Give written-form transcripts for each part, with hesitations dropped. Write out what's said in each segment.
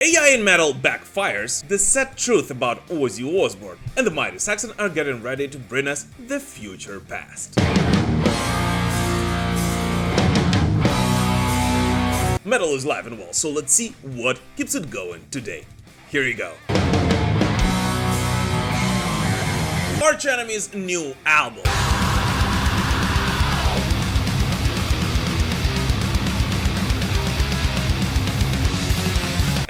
AI in metal backfires, the sad truth about Ozzy Osbourne, and the mighty Saxon are getting ready to bring us the future past. Metal is live and well, so let's see what keeps it going today. Here you go. Arch Enemy's new album.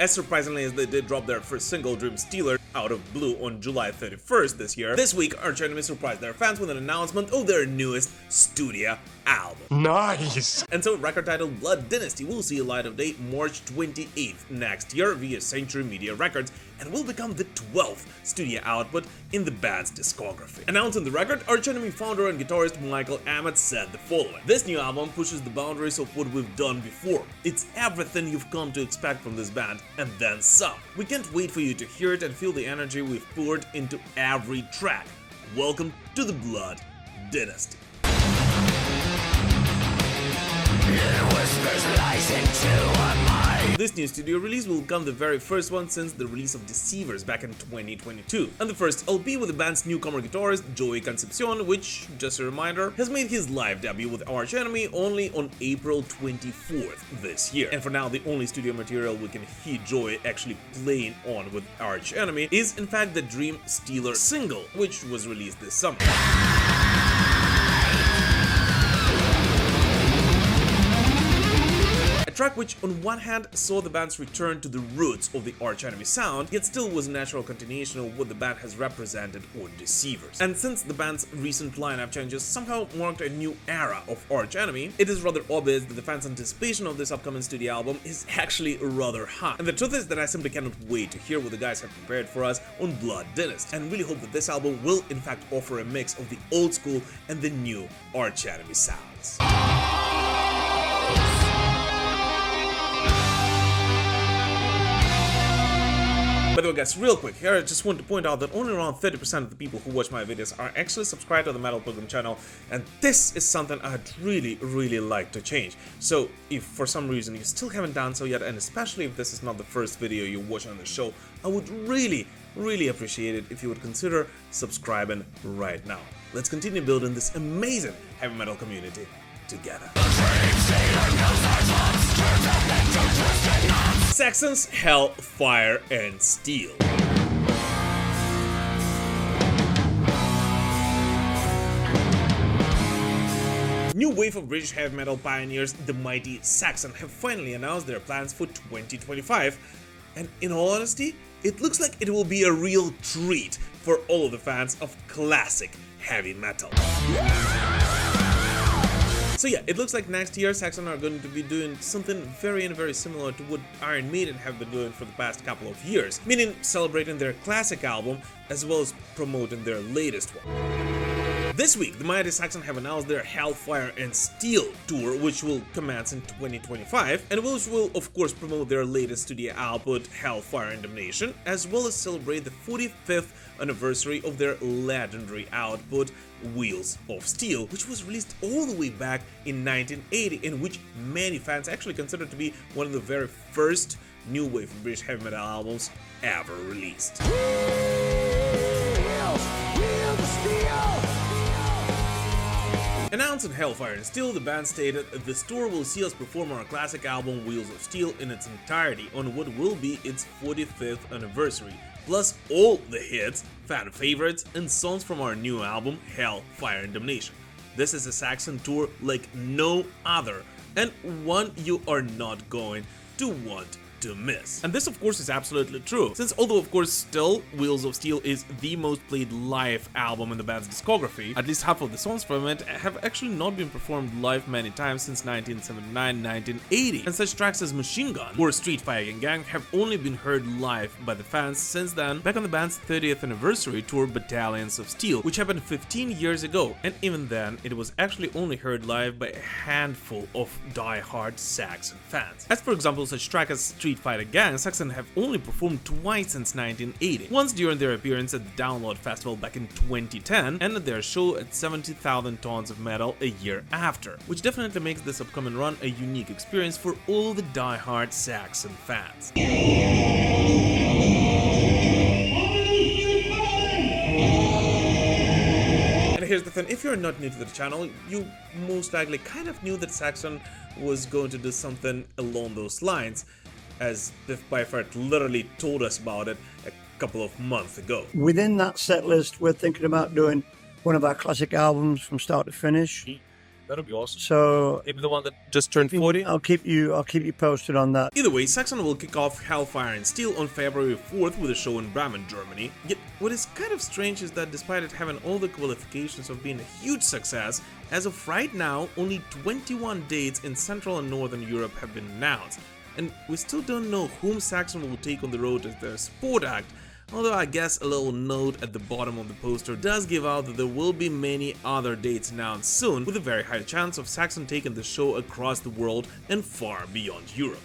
As surprisingly as they did drop their first single, Dream Stealer, out of blue on July 31st this year, this week Arch Enemy surprised their fans with an announcement of their newest studio album. Nice! And so, record titled Blood Dynasty will see a light of day March 28th next year via Century Media Records and will become the 12th studio output in the band's discography. Announcing the record, Arch Enemy founder and guitarist Michael Amott said the following: "This new album pushes the boundaries of what we've done before. It's everything you've come to expect from this band, and then some. We can't wait for you to hear it and feel the energy we've poured into every track. Welcome to the Blood Dynasty." This new studio release will come the very first one since the release of Deceivers back in 2022, and the first LP with the band's newcomer guitarist Joey Concepcion, which, just a reminder, has made his live debut with Arch Enemy only on April 24th this year. And for now, the only studio material we can hear Joey actually playing on with Arch Enemy is in fact the Dream Stealer single, which was released this summer. A track which on one hand saw the band's return to the roots of the Arch Enemy sound, yet still was a natural continuation of what the band has represented on Deceivers. And since the band's recent lineup changes somehow marked a new era of Arch Enemy, it is rather obvious that the fans' anticipation of this upcoming studio album is actually rather high. And the truth is that I simply cannot wait to hear what the guys have prepared for us on Blood Dynasty, and really hope that this album will in fact offer a mix of the old school and the new Arch Enemy sounds. By the way guys, real quick, here I just want to point out that only around 30% of the people who watch my videos are actually subscribed to the Metal Pilgrim channel, and this is something I'd really like to change. So if for some reason you still haven't done so yet, and especially if this is not the first video you're watching on the show, I would really appreciate it if you would consider subscribing right now. Let's continue building this amazing heavy metal community together. Saxon's Hell, Fire and Steel. New wave of British heavy metal pioneers, the mighty Saxon, have finally announced their plans for 2025, and in all honesty, it looks like it will be a real treat for all of the fans of classic heavy metal. So yeah, it looks like next year Saxon are going to be doing something very similar to what Iron Maiden have been doing for the past couple of years, meaning celebrating their classic album as well as promoting their latest one. This week, the mighty Saxon have announced their Hell, Fire and Steel tour, which will commence in 2025, and which will of course promote their latest studio output, Hell, Fire and Damnation, as well as celebrate the 45th anniversary of their legendary output, Wheels of Steel, which was released all the way back in 1980, and which many fans actually consider to be one of the very first new wave of British heavy metal albums ever released. Announcing Hellfire and Steel, the band stated, "This tour will see us perform our classic album Wheels of Steel in its entirety on what will be its 45th anniversary, plus all the hits, fan favorites, and songs from our new album Hell, Fire and Damnation. This is a Saxon tour like no other, and one you are not going to want to miss." And this of course is absolutely true, since although of course still Wheels of Steel is the most played live album in the band's discography, at least half of the songs from it have actually not been performed live many times since 1979-1980, and such tracks as Machine Gun or Street Fighting Gang have only been heard live by the fans since then, back on the band's 30th anniversary tour Battalions of Steel, which happened 15 years ago, and even then it was actually only heard live by a handful of die-hard Saxon fans. As for example, such track as Street Street Fighter gang, Saxon have only performed twice since 1980, once during their appearance at the Download Festival back in 2010 and at their show at 70,000 Tons of Metal a year after, which definitely makes this upcoming run a unique experience for all the die-hard Saxon fans. Here's the thing, if you're not new to the channel, you most likely kind of knew that Saxon was going to do something along those lines, as Biff Byford literally told us about it a couple of months ago. Within that set list, we're thinking about doing one of our classic albums from start to finish. That'll be awesome. So maybe the one that just turned 40. I'll keep you posted on that. Either way, Saxon will kick off Hellfire and Steel on February 4th with a show in Bremen, Germany. Yet what is kind of strange is that despite it having all the qualifications of being a huge success, as of right now, only 21 dates in Central and Northern Europe have been announced. And we still don't know whom Saxon will take on the road as their support act. Although I guess a little note at the bottom of the poster does give out that there will be many other dates announced soon, with a very high chance of Saxon taking the show across the world and far beyond Europe.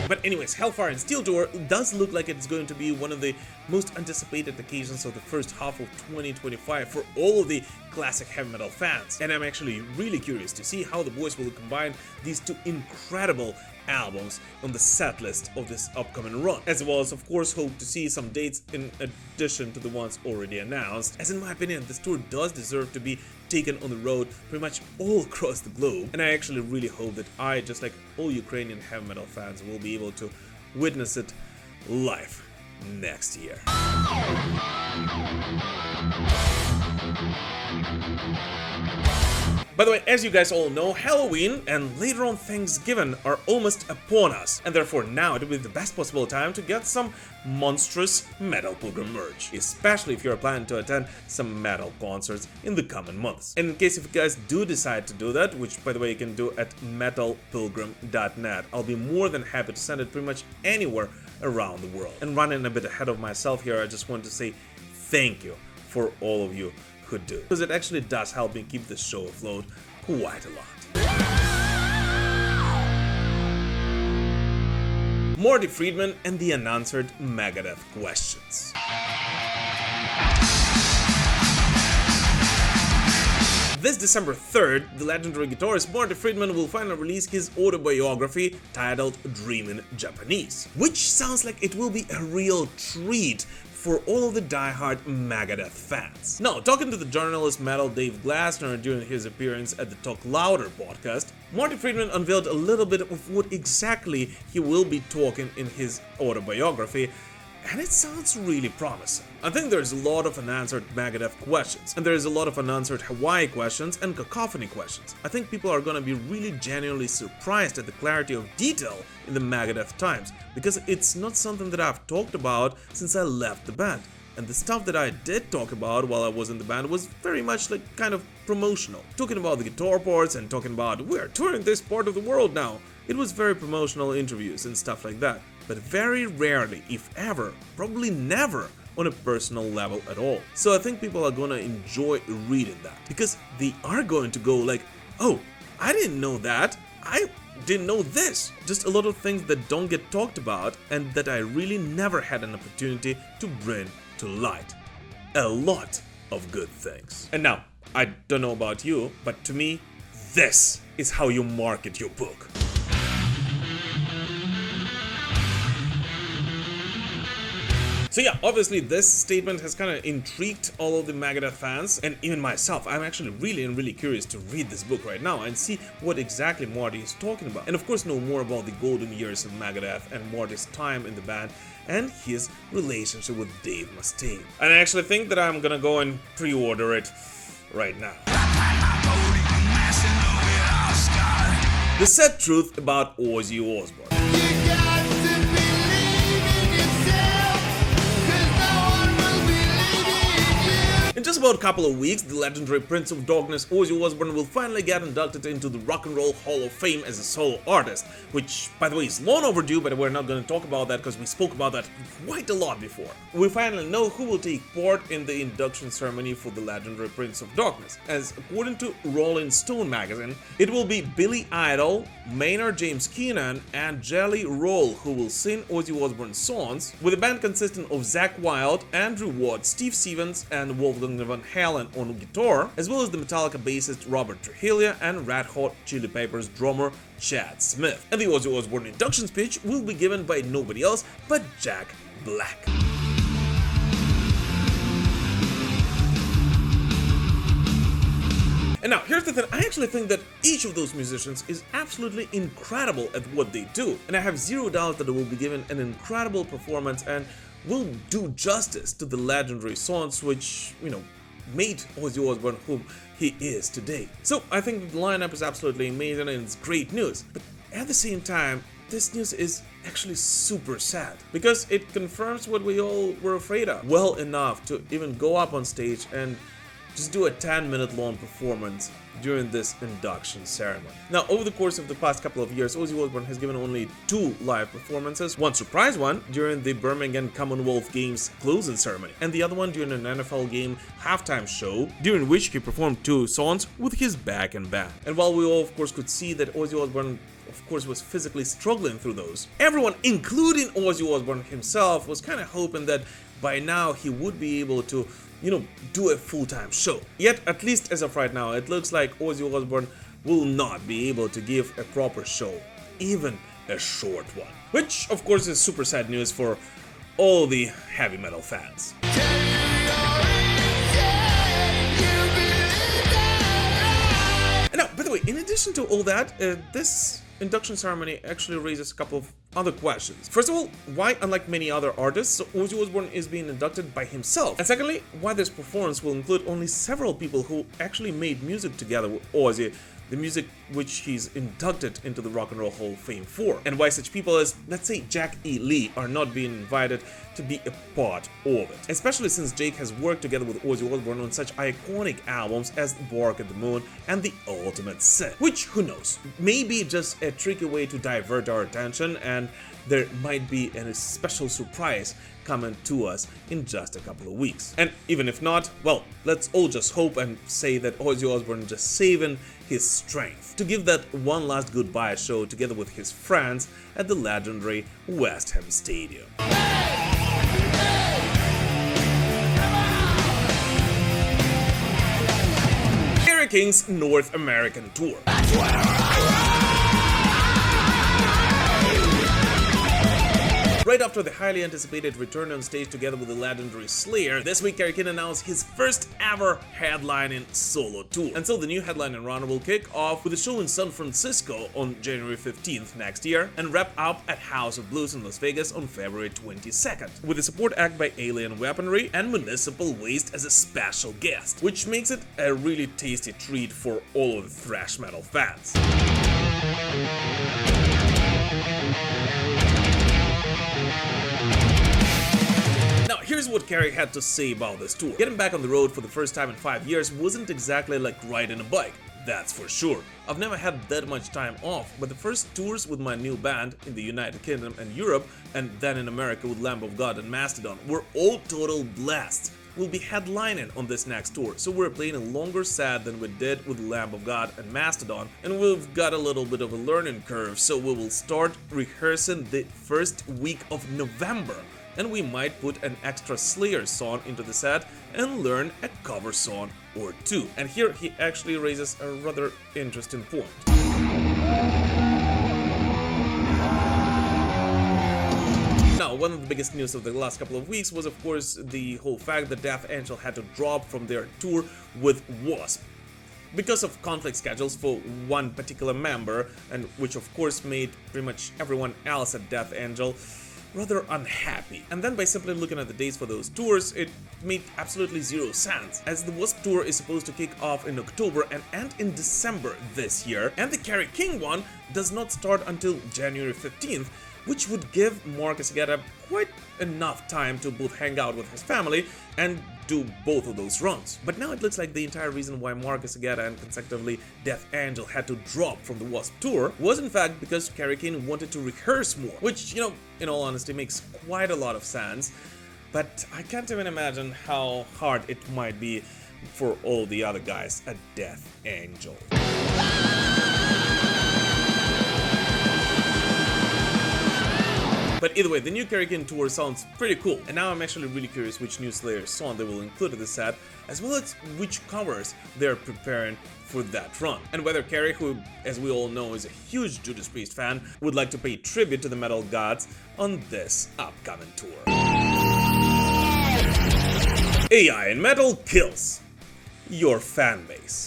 But anyways, Hellfire and Steel Tour does look like it's going to be one of the most anticipated occasions of the first half of 2025 for all of the classic heavy metal fans. And I'm actually really curious to see how the boys will combine these two incredible albums on the set list of this upcoming run, as well as of course hope to see some dates in addition to the ones already announced, as in my opinion this tour does deserve to be taken on the road pretty much all across the globe, and I actually really hope that I, just like all Ukrainian heavy metal fans, will be able to witness it live next year. By the way, as you guys all know, Halloween and later on Thanksgiving are almost upon us, and therefore now it will be the best possible time to get some monstrous Metal Pilgrim merch, especially if you're planning to attend some metal concerts in the coming months. And in case if you guys do decide to do that, which by the way you can do at metalpilgrim.net, I'll be more than happy to send it pretty much anywhere around the world. And running a bit ahead of myself here, I just want to say thank you for all of you who do, because it actually does help me keep this show afloat quite a lot. Marty Friedman and the unanswered Megadeth questions. This December 3rd, the legendary guitarist Marty Friedman will finally release his autobiography titled Dreamin' Japanese, which sounds like it will be a real treat for all of the die-hard Megadeth fans. Now, talking to the journalist Metal Dave Glasner during his appearance at the Talk Louder podcast, Marty Friedman unveiled a little bit of what exactly he will be talking in his autobiography, and it sounds really promising. I think there's a lot of unanswered Megadeth questions, and there's a lot of unanswered Hawaii questions and Cacophony questions. I think people are gonna be really genuinely surprised at the clarity of detail in the Megadeth times, because it's not something that I've talked about since I left the band. And the stuff that I did talk about while I was in the band was very much like kind of promotional. Talking about the guitar parts and talking about we're touring this part of the world now. It was very promotional interviews and stuff like that. But very rarely, if ever, probably never, on a personal level at all. So I think people are gonna enjoy reading that, because they are going to go like, oh, I didn't know that, I didn't know this. Just a lot of things that don't get talked about and that I really never had an opportunity to bring to light. A lot of good things. And now, I don't know about you, but to me, this is how you market your book. So yeah, obviously this statement has kind of intrigued all of the Megadeth fans, and even myself. I'm actually really curious to read this book right now and see what exactly Marty is talking about. And of course know more about the golden years of Megadeth and Marty's time in the band and his relationship with Dave Mustaine. And I actually think that I'm gonna go and pre-order it right now. The sad truth about Ozzy Osbourne. In just just about a couple of weeks, the legendary Prince of Darkness Ozzy Osbourne will finally get inducted into the Rock and Roll Hall of Fame as a solo artist, which, by the way, is long overdue, but we're not going to talk about that because we spoke about that quite a lot before. We finally know who will take part in the induction ceremony for the legendary Prince of Darkness, as according to Rolling Stone magazine, it will be Billy Idol, Maynard James Keenan, and Jelly Roll who will sing Ozzy Osbourne's songs, with a band consisting of Zakk Wylde, Andrew Watt, Steve Stevens, and Wolfgang Van Halen on guitar, as well as the Metallica bassist Robert Trujillo and Red Hot Chili Peppers drummer Chad Smith. And the Ozzy Osbourne induction speech will be given by nobody else but Jack Black. And now, here's the thing, I actually think that each of those musicians is absolutely incredible at what they do, and I have zero doubt that they will be given an incredible performance and will do justice to the legendary songs which, made Ozzy Osbourne whom he is today. So I think the lineup is absolutely amazing and it's great news, but at the same time, this news is actually super sad, because it confirms what we all were afraid of well enough to even go up on stage and just do a 10-minute long performance during this induction ceremony. Now, over the course of the past couple of years, Ozzy Osbourne has given only 2 live performances, one surprise one during the Birmingham Commonwealth Games closing ceremony, and the other one during an NFL game halftime show, during which he performed 2 songs with his backing band. And while we all, of course, could see that Ozzy Osbourne of course was physically struggling through those, everyone, including Ozzy Osbourne himself, was kind of hoping that by now he would be able to do a full-time show. Yet, at least as of right now, it looks like Ozzy Osbourne will not be able to give a proper show, even a short one. Which, of course, is super sad news for all the heavy metal fans. And now, by the way, in addition to all that, this induction ceremony actually raises a couple of other questions. First of all, why, unlike many other artists, Ozzy Osbourne is being inducted by himself? And secondly, why this performance will include only several people who actually made music together with Ozzy, the music which he's inducted into the Rock and Roll Hall of Fame for, and why such people as, let's say, Jack E. Lee are not being invited to be a part of it, especially since Jake has worked together with Ozzy Osbourne on such iconic albums as Bark at the Moon and The Ultimate Sin, which, who knows, may be just a tricky way to divert our attention, and there might be a special surprise coming to us in just a couple of weeks. And even if not, well, let's all just hope and say that Ozzy Osbourne is just saving his strength to give that one last goodbye show together with his friends at the legendary West Ham Stadium. Kerry King's North American tour. Right after the highly anticipated return on stage together with the legendary Slayer, this week Kerry King announced his first ever headlining solo tour. And so the new headlining run will kick off with a show in San Francisco on January 15th next year and wrap up at House of Blues in Las Vegas on February 22nd, with a support act by Alien Weaponry and Municipal Waste as a special guest, which makes it a really tasty treat for all of the thrash metal fans. Now, here's what Kerry had to say about this tour. Getting back on the road for the first time in 5 years wasn't exactly like riding a bike, that's for sure. I've never had that much time off, but the first tours with my new band in the United Kingdom and Europe, and then in America with Lamb of God and Mastodon, were all total blasts. We'll be headlining on this next tour, so we're playing a longer set than we did with Lamb of God and Mastodon, and we've got a little bit of a learning curve, so we will start rehearsing the first week of November, and we might put an extra Slayer song into the set and learn a cover song or 2. And here he actually raises a rather interesting point. Now, one of the biggest news of the last couple of weeks was, of course, the whole fact that Death Angel had to drop from their tour with Wasp because of conflict schedules for one particular member, and which of course made pretty much everyone else at Death Angel rather unhappy. And then by simply looking at the dates for those tours, it made absolutely zero sense, as the Wasp tour is supposed to kick off in October and end in December this year, and the Kerry King one does not start until January 15th, which would give Marcus Gedda quite enough time to both hang out with his family and do both of those runs. But now it looks like the entire reason why Marcus Agata and consecutively Death Angel had to drop from the Wasp tour was in fact because Kerry King wanted to rehearse more, which, you know, in all honesty makes quite a lot of sense, but I can't even imagine how hard it might be for all the other guys at Death Angel. But either way, the new Kerry King tour sounds pretty cool, and now I'm actually really curious which new Slayer song they will include in the set, as well as which covers they're preparing for that run, and whether Kerry, who as we all know is a huge Judas Priest fan, would like to pay tribute to the metal gods on this upcoming tour. AI in metal kills your fan base.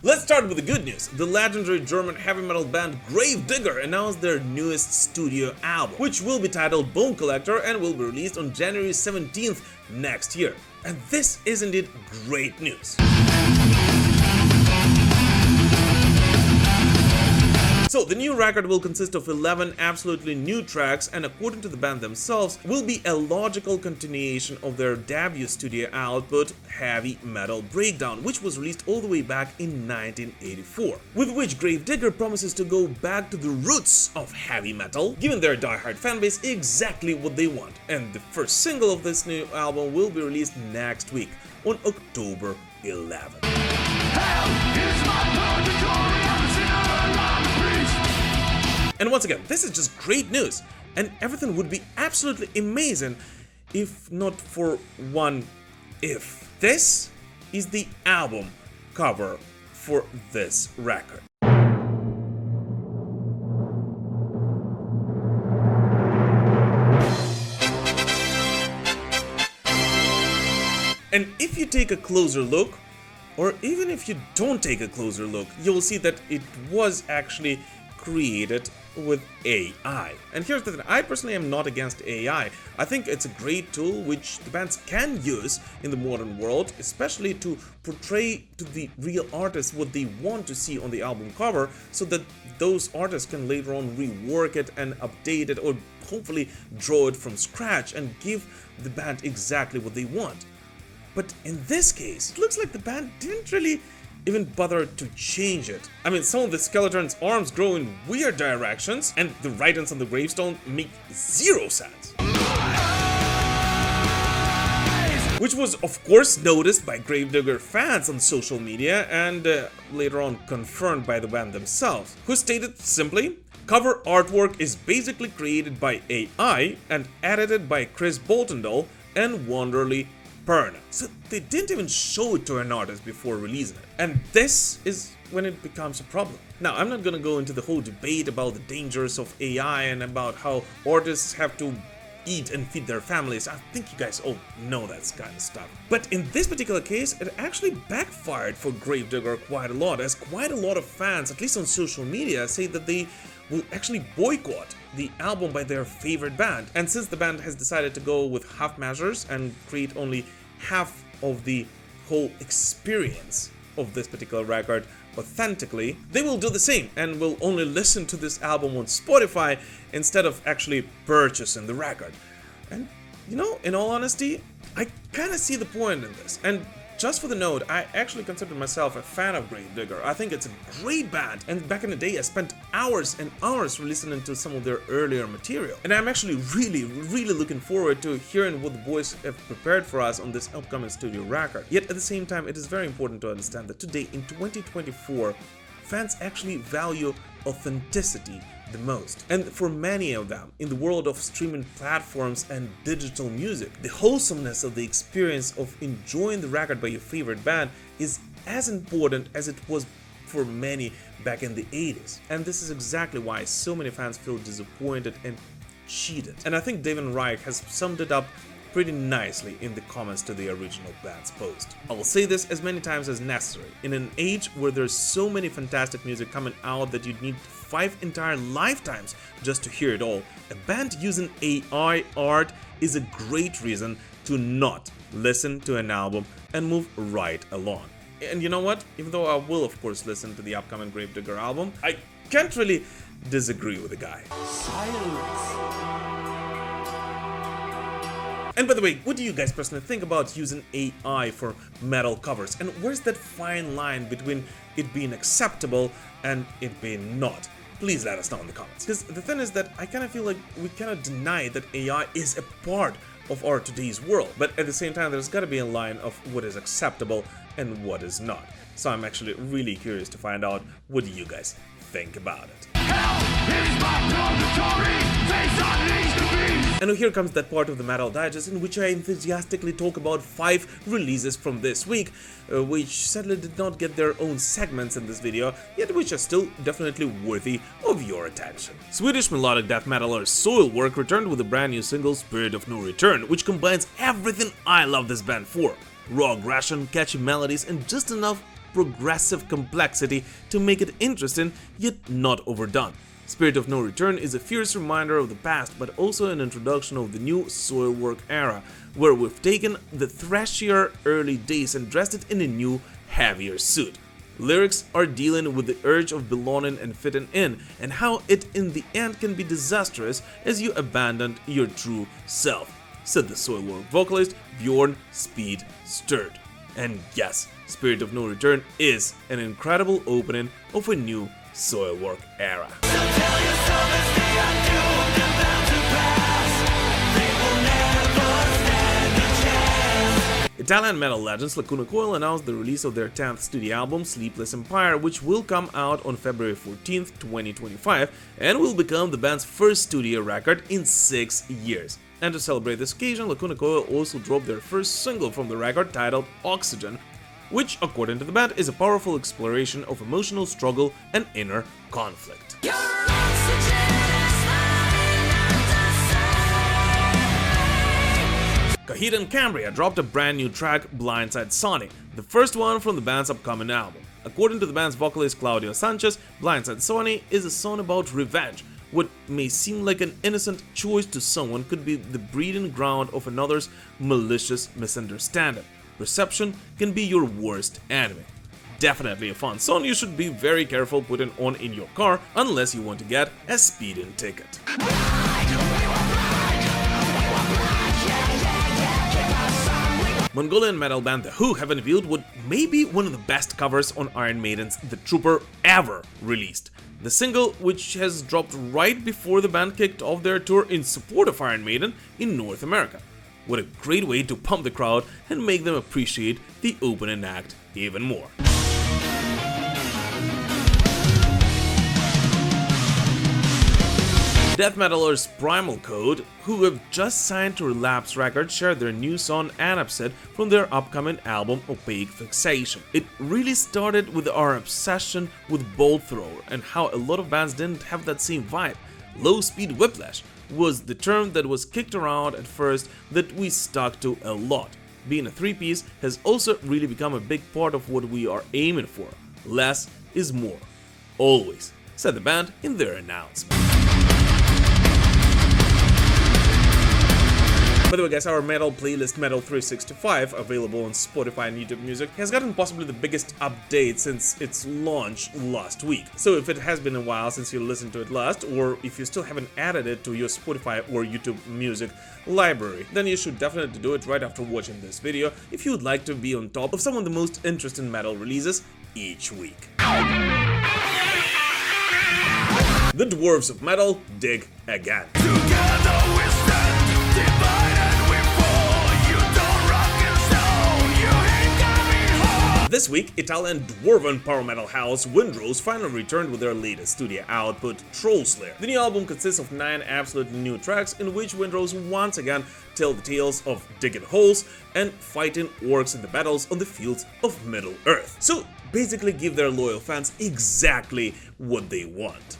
Let's start with the good news. The legendary German heavy metal band Gravedigger announced their newest studio album, which will be titled Bone Collector and will be released on January 17th next year. And this is indeed great news. So, the new record will consist of 11 absolutely new tracks and, according to the band themselves, will be a logical continuation of their debut studio output, Heavy Metal Breakdown, which was released all the way back in 1984, with which Gravedigger promises to go back to the roots of heavy metal, giving their diehard fanbase exactly what they want. And the first single of this new album will be released next week, on October 11th. And once again, this is just great news, and everything would be absolutely amazing if not for one if. This is the album cover for this record. And if you take a closer look, or even if you don't take a closer look, you'll see that it was actually created with AI. And here's the thing, I personally am not against AI. I think it's a great tool which the bands can use in the modern world, especially to portray to the real artists what they want to see on the album cover, so that those artists can later on rework it and update it, or hopefully draw it from scratch and give the band exactly what they want. But in this case, it looks like the band didn't really even bother to change it. I mean, some of the skeleton's arms grow in weird directions, and the writings on the gravestone make zero sense. Which was of course noticed by Gravedigger fans on social media, and later on confirmed by the band themselves, who stated simply, "Cover artwork is basically created by AI and edited by Chris Boltendall and Wanderly Perna." So they didn't even show it to an artist before releasing it. And this is when it becomes a problem. Now, I'm not gonna go into the whole debate about the dangers of AI and about how artists have to eat and feed their families. I think you guys all know that kind of stuff. But in this particular case, it actually backfired for Gravedigger quite a lot, as quite a lot of fans, at least on social media, say that they will actually boycott the album by their favorite band. And since the band has decided to go with half measures and create only half of the whole experience of this particular record authentically, they will do the same and will only listen to this album on Spotify instead of actually purchasing the record. And you know, in all honesty, I kind of see the point in this. And just for the note, I actually consider myself a fan of Gravedigger. I think it's a great band, and back in the day I spent hours and hours listening to some of their earlier material. And I'm actually really looking forward to hearing what the boys have prepared for us on this upcoming studio record. Yet at the same time, it is very important to understand that today, in 2024, fans actually value authenticity the most. And for many of them, in the world of streaming platforms and digital music, the wholesomeness of the experience of enjoying the record by your favorite band is as important as it was for many back in the 80s. And this is exactly why so many fans feel disappointed and cheated. And I think David Reich has summed it up pretty nicely in the comments to the original band's post. I will say this as many times as necessary. In an age where there's so many fantastic music coming out that you'd need 5 entire lifetimes just to hear it all, a band using AI art is a great reason to not listen to an album and move right along. And you know what? Even though I will of course listen to the upcoming Gravedigger album, I can't really disagree with the guy. And by the way, what do you guys personally think about using AI for metal covers? And where's that fine line between it being acceptable and it being not? Please let us know in the comments. Because the thing is that I kind of feel like we cannot deny that AI is a part of our today's world. But at the same time, there's got to be a line of what is acceptable and what is not. So I'm actually really curious to find out what you guys think about it. And here comes that part of the Metal Digest in which I enthusiastically talk about 5 releases from this week, which sadly did not get their own segments in this video, yet which are still definitely worthy of your attention. Swedish melodic death metaler Soilwork returned with a brand new single, Spirit of No Return, which combines everything I love this band for: raw aggression, catchy melodies, and just enough progressive complexity to make it interesting yet not overdone. Spirit of No Return is a fierce reminder of the past, but also an introduction of the new Soilwork era, where we've taken the thrashier early days and dressed it in a new, heavier suit. Lyrics are dealing with the urge of belonging and fitting in, and how it in the end can be disastrous as you abandon your true self, said the Soilwork vocalist Bjorn Speed Sturd. And yes, Spirit of No Return is an incredible opening of a new Soilwork era. Italian metal legends Lacuna Coil announced the release of their 10th studio album, Sleepless Empire, which will come out on February 14th, 2025, and will become the band's first studio record in 6 years. And to celebrate this occasion, Lacuna Coil also dropped their first single from the record, titled Oxygen, which, according to the band, is a powerful exploration of emotional struggle and inner conflict. Caheed and Cambria dropped a brand new track, Blindside Sonny, the first one from the band's upcoming album. According to the band's vocalist Claudio Sanchez, Blindside Sonny is a song about revenge. What may seem like an innocent choice to someone could be the breeding ground of another's malicious misunderstanding. Perception can be your worst enemy. Definitely a fun song you should be very careful putting on in your car unless you want to get a speeding ticket. Mongolian metal band The Who have unveiled what may be one of the best covers on Iron Maiden's The Trooper ever released. The single, which has dropped right before the band kicked off their tour in support of Iron Maiden in North America. What a great way to pump the crowd and make them appreciate the opening act even more. Death metalers Primal Code, who have just signed to Relapse Records, shared their new song Anapsed from their upcoming album Opaque Fixation. It really started with our obsession with Bolt Thrower and how a lot of bands didn't have that same vibe. Low speed whiplash was the term that was kicked around at first that we stuck to a lot. Being a 3-piece has also really become a big part of what we are aiming for. Less is more. Always, said the band in their announcement. By the way guys, our metal playlist Metal 365, available on Spotify and YouTube Music, has gotten possibly the biggest update since its launch last week. So if it has been a while since you listened to it last, or if you still haven't added it to your Spotify or YouTube Music library, then you should definitely do it right after watching this video if you would like to be on top of some of the most interesting metal releases each week. The Dwarves of Metal dig again. Together we stand, divided we fall. You don't rock and stone, you ain't coming home. This week, Italian dwarven power metal house Windrose finally returned with their latest studio output, Trollslayer. The new album consists of 9 absolutely new tracks in which Windrose once again tell the tales of digging holes and fighting orcs in the battles on the fields of Middle-earth. So basically give their loyal fans exactly what they want.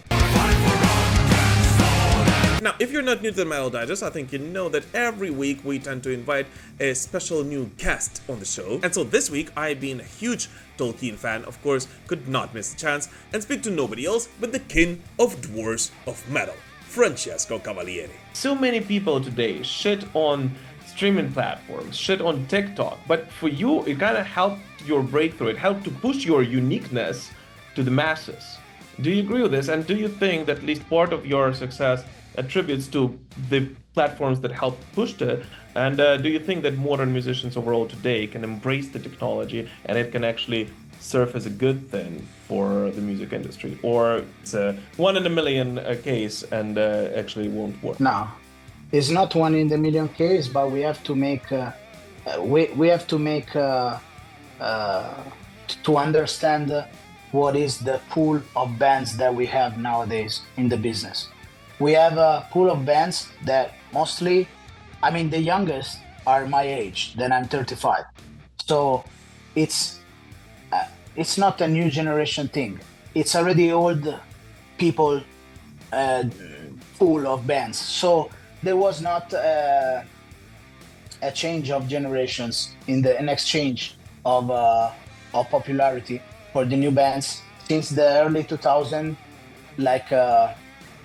Now, if you're not new to the Metal Digest, I think you know that every week we tend to invite a special new guest on the show. And so this week, I, being a huge Tolkien fan, of course, could not miss the chance and speak to nobody else but the king of dwarves of metal, Francesco Cavalieri. So many people today shit on streaming platforms, shit on TikTok, but for you, it kind of helped your breakthrough. It helped to push your uniqueness to the masses. Do you agree with this? And do you think that at least part of your success attributes to the platforms that help push it? And do you think that modern musicians overall today can embrace the technology and it can actually serve as a good thing for the music industry? Or it's a 1 in a million case and actually won't work? No, it's not 1 in a million case, but we have to make to understand what is the pool of bands that we have nowadays in the business. We have a pool of bands that mostly, I mean, the youngest are my age, then I'm 35. So it's not a new generation thing. It's already old people pool of bands. So there was not a change of generations an exchange of popularity for the new bands since the early 2000s. Like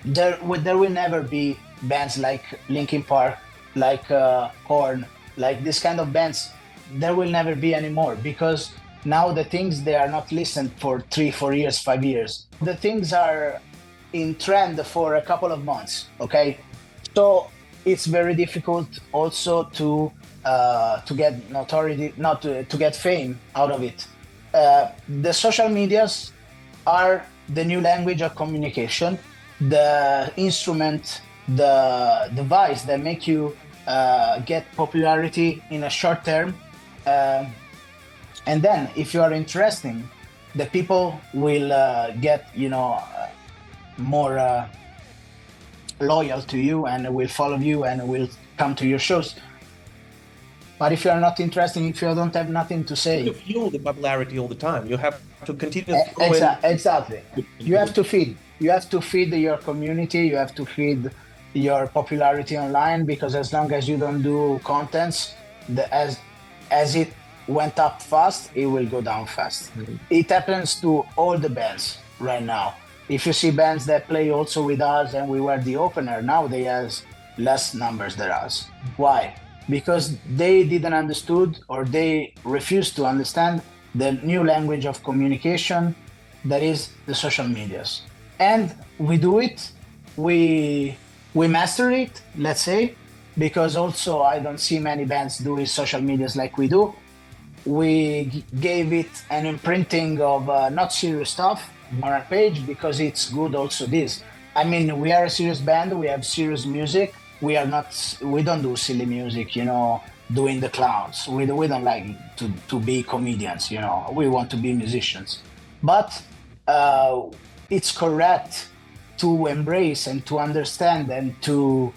there will never be bands like Linkin Park, like Korn, like this kind of bands. There will never be anymore, because now the things, they are not listened for 3-4 years, 5 years. The things are in trend for a couple of months. Okay, so it's very difficult also to get notoriety, not to get fame out of it. The social medias are the new language of communication, the instrument, the device that make you get popularity in a short term. And then if you are interesting, the people will get, more loyal to you and will follow you and will come to your shows. But if you are not interesting, if you don't have nothing to say, You fuel the popularity all the time. You have to continue. Exactly. You have to feed. You have to feed your community. You have to feed your popularity online, because as long as you don't do contents, as it went up fast, it will go down fast. Mm-hmm. It happens to all the bands right now. If you see bands that play also with us and we were the opener, now they have less numbers than us. Why? Because they didn't understood, or they refused to understand the new language of communication, that is the social medias. And we do it, we master it, let's say, because also I don't see many bands doing social medias like we do. We gave it an imprinting of not serious stuff on our page, because it's good also this. I mean, we are a serious band, we have serious music. We don't do silly music, doing the clowns. We don't like to be comedians, we want to be musicians. But it's correct to embrace and to understand and to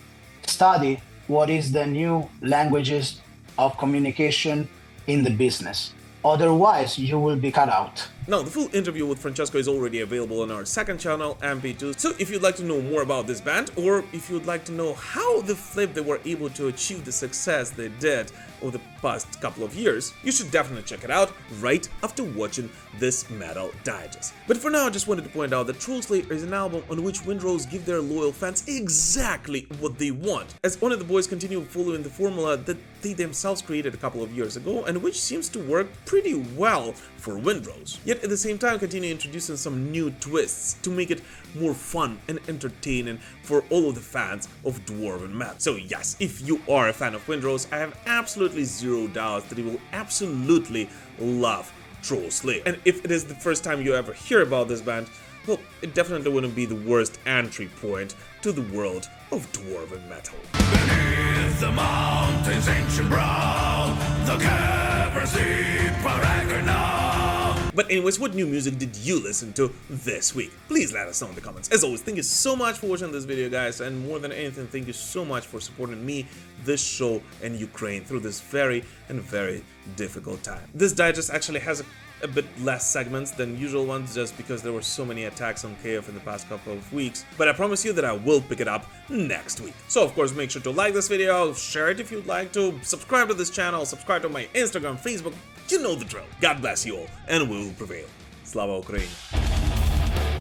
study what is the new languages of communication in the business. Otherwise, you will be cut out. Now, the full interview with Francesco is already available on our second channel, MP2. So if you'd like to know more about this band, or if you'd like to know how the flip they were able to achieve the success they did over the past couple of years, you should definitely check it out right after watching this metal digest. But for now, I just wanted to point out that Trollslayer is an album on which Windrose give their loyal fans exactly what they want, as one of the boys continue following the formula that they themselves created a couple of years ago, and which seems to work pretty well for Windrose. Yet at the same time continue introducing some new twists to make it more fun and entertaining for all of the fans of dwarven metal. So yes, if you are a fan of Windrose, I have absolutely zero doubts that you will absolutely love Trollslayer. And if it is the first time you ever hear about this band, well, it definitely wouldn't be the worst entry point to the world of dwarven metal. Beneath the mountain's ancient brow, the caverns deep are anchored now. But anyways, what new music did you listen to this week? Please let us know in the comments. As always, thank you so much for watching this video, guys, and more than anything, thank you so much for supporting me, this show, and Ukraine through this very difficult time. This digest actually has a bit less segments than usual ones, just because there were so many attacks on KF in the past couple of weeks, but I promise you that I will pick it up next week. So of course, make sure to like this video, share it if you'd like to, subscribe to this channel, subscribe to my Instagram, Facebook, you know the drill. God bless you all, and we will prevail. Slava Ukraini!